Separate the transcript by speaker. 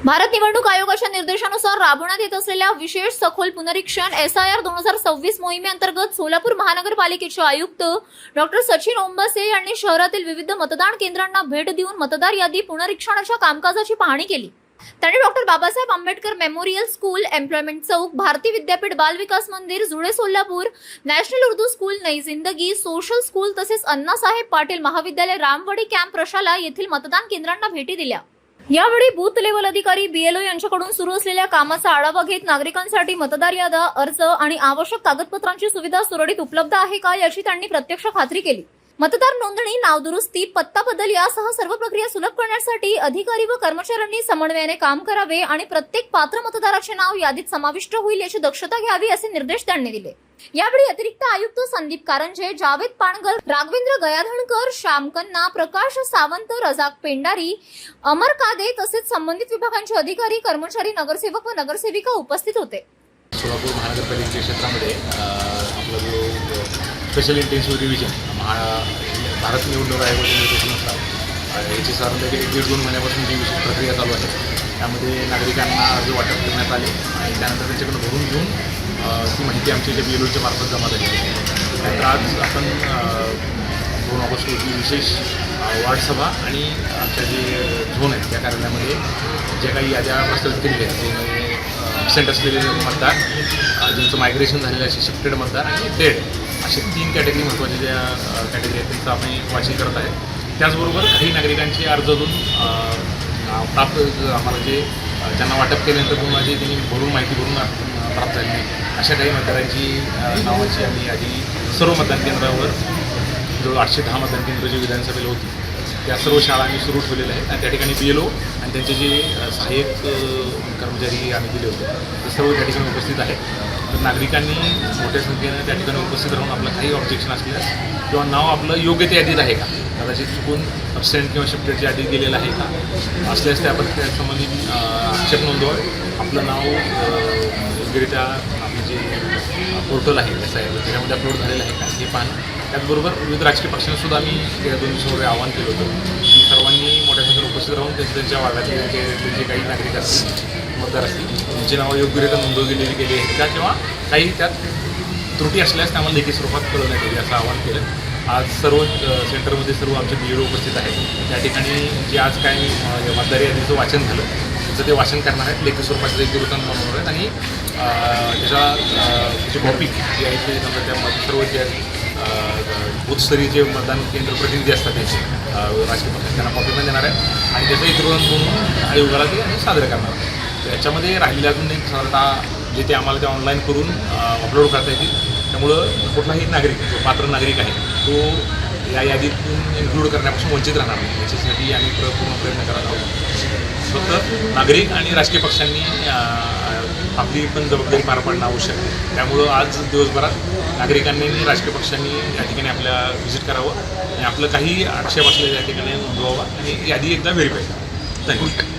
Speaker 1: भारत निवडणूक आयोगाच्या निर्देशानुसार राबवण्यात येत असलेल्या विशेष सखोल पुनरीक्षण SIR 2026 मोहिमेअंतर्गत सोलापूर महानगरपालिकेचे आयुक्त डॉक्टर सचिन ओंबसे यांनी शहरातील विविध मतदान केंद्रांना भेट देऊन मतदार यादी पुनरीक्षणाच्या कामकाजाची पाहणी केली। त्यांनी doctor Babasaheb Ambedkar memorial school, employment Chowk, Bharati Vidyapeeth Bal विकास मंदिर, जुळे सोलापूर, नॅशनल उर्दू स्कूल, नई जिंदगी, सोशल स्कूल तसेच अण्णासाहेब पाटील महाविद्यालय, रामवाडी कॅम्प, प्रशाला येथील मतदान केंद्रांना भेटी दिल्या। यावेळी बूथ लेवल अधिकारी BLO यांच्याकडून सुरू असलेल्या कामाचा आढावा घेत नागरिकांसाठी मतदार यादी, अर्ज आणि आवश्यक कागदपत्रांची सुविधा सुरळीत उपलब्ध आहे का याची त्यांनी प्रत्यक्ष खात्री केली। मतदार नोंदणी, नाव दुरुस्ती, पत्ता बदल यासह सर्व प्रक्रिया सुलभ करण्यासाठी अधिकारी व कर्मचाऱ्यांनी समन्वयाने काम करावे आणि प्रत्येक पात्र मतदाराचे नाव यादीत समाविष्ट होईल याची दक्षता घ्यावी असे निर्देश त्यांनी दिले। यावेळी अतिरिक्त आयुक्त संदीप कारंजे, जावेद पाणगल, राघवेंद्र गयाधणकर, श्याम कन्ना, प्रकाश सावंत, रजाक पेंडारी, अमर कादे तसेच संबंधित विभागांचे अधिकारी, कर्मचारी, नगरसेवक व नगरसेविका उपस्थित होते।
Speaker 2: सोलापूर महानगरपालिका क्षेत्रामध्ये आपला जो स्पेशल इंटेन्सिव्ह रिव्हिजन भारत निवडणूक आयोगाच्या निर्देशानुसार याची साधारणतः 1-2 महिन्यापासून जी विशेष प्रक्रिया चालू आहे, त्यामध्ये नागरिकांना अर्ज वाटप करण्यात आले आणि त्यानंतर त्यांच्याकडून भरून घेऊन ती माहिती आमच्या ज्या BLOच्या मार्फत जमा झाली आहे। त्यानंतर आज आपण 2 ऑगस्ट रोजी विशेष वार्डसभा आणि आमच्या जे झोन आहेत त्या कार्यालयामध्ये ज्या काही याद्या प्रस्तावित केलेल्या आहेत, जे ॲबसेंट असलेले मतदार, ज्यांचं मायग्रेशन झालेलं असे शिफ्टेड मतदार आणि डेड, असे 3 कॅटेगरी महत्त्वाच्या ज्या कॅटेगरी आहेत त्यांचं आम्ही वाचन करत आहे। त्याचबरोबर काही नागरिकांचे अर्ज अजून प्राप्त आम्हाला जे ज्यांना वाटप केल्यानंतर पुन्हा जे त्यांनी भरून माहिती भरून प्राप्त झाली नाही, अशा काही मतदारांची नावाची आम्ही यादी सर्व मतदान केंद्रावर जवळ 810 मतदान केंद्र जे विधानसभेला होती त्या सर्व शाळा आम्ही सुरू ठेवलेल्या आहेत आणि त्या ठिकाणी BLO आणि त्यांचे जे सहाय्यक कर्मचारी आम्ही दिले होते ते सर्व त्या ठिकाणी उपस्थित आहेत। तर नागरिकांनी मोठ्या संख्येनं त्या ठिकाणी उपस्थित राहून आपलं काही ऑब्जेक्शन असल्यास किंवा नाव आपलं योग्य त्या यादीत आहे का, कदाचित चुकून ॲबसेंट किंवा शिफ्टेडची यादी गेलेलं आहे का असल्यास त्याबद्दल त्यासंबंधी आक्षेप नोंदवावे। आपलं नाव योग्यरित्या आपलं जे पोर्टल आहे त्याच्यामध्ये अपलोड झालेलं आहे का हे पाहणं। त्याचबरोबर विविध राजकीय पक्षांनासुद्धा आम्ही या 2 दिवसापूर्वी आवाहन केलं होतं की सर्वांनी मोठ्या संख्येने उपस्थित राहून त्यांच्या वार्डातले जे काही नागरिक असतील, मतदार असतील, त्यांची नावं योग्यरित्या नोंदवली गेली आहेत का किंवा काही त्यात त्रुटी असल्यास त्यामुळे लेखी स्वरूपात कळवण्यात येईल असं आवाहन केलं। आज सर्व सेंटरमध्ये सर्व आमचे BLO उपस्थित आहेत। त्या ठिकाणी जे आज काय मतदार यादीचं वाचन झालं त्याचं ते वाचन करणार आहेत, लेखी स्वरूपाचं लेखी वृत्तांत बनवणार आहेत आणि त्याची कॉपी जी आहे ते त्यामध्ये सर्व जे बूथस्तरीय जे मतदान केंद्र प्रतिनिधी असतात त्यांचे राजकीय पक्ष त्यांना कॉपी पण देणार आहे आणि त्याचं एक वृत्तांत बनवून आयोगाला ते आम्ही सादर करणार आहे। त्याच्यामध्ये राहिलेले अजून एक साधारणतः जे ते आम्हाला ते ऑनलाईन करून अपलोड करता येतील, त्यामुळं कुठलाही नागरिक जो पात्र नागरिक आहे तो या यादीतून इन्क्लूड करण्यापासून वंचित राहणार नाही याच्यासाठी आम्ही पूर्ण प्रयत्न करत आहोत। फक्त नागरिक आणि राजकीय पक्षांनी आपली पण जबाबदारी पार पाडणं आवश्यक आहे। त्यामुळं आज दिवसभरात नागरिकांनी आणि राजकीय पक्षांनी या ठिकाणी आपल्या व्हिजिट करावं आणि आपलं काही आक्षेप असलेल्या या ठिकाणी नोंदवावा आणि यादी एकदा व्हेरीफाय करावं। थँक्यू।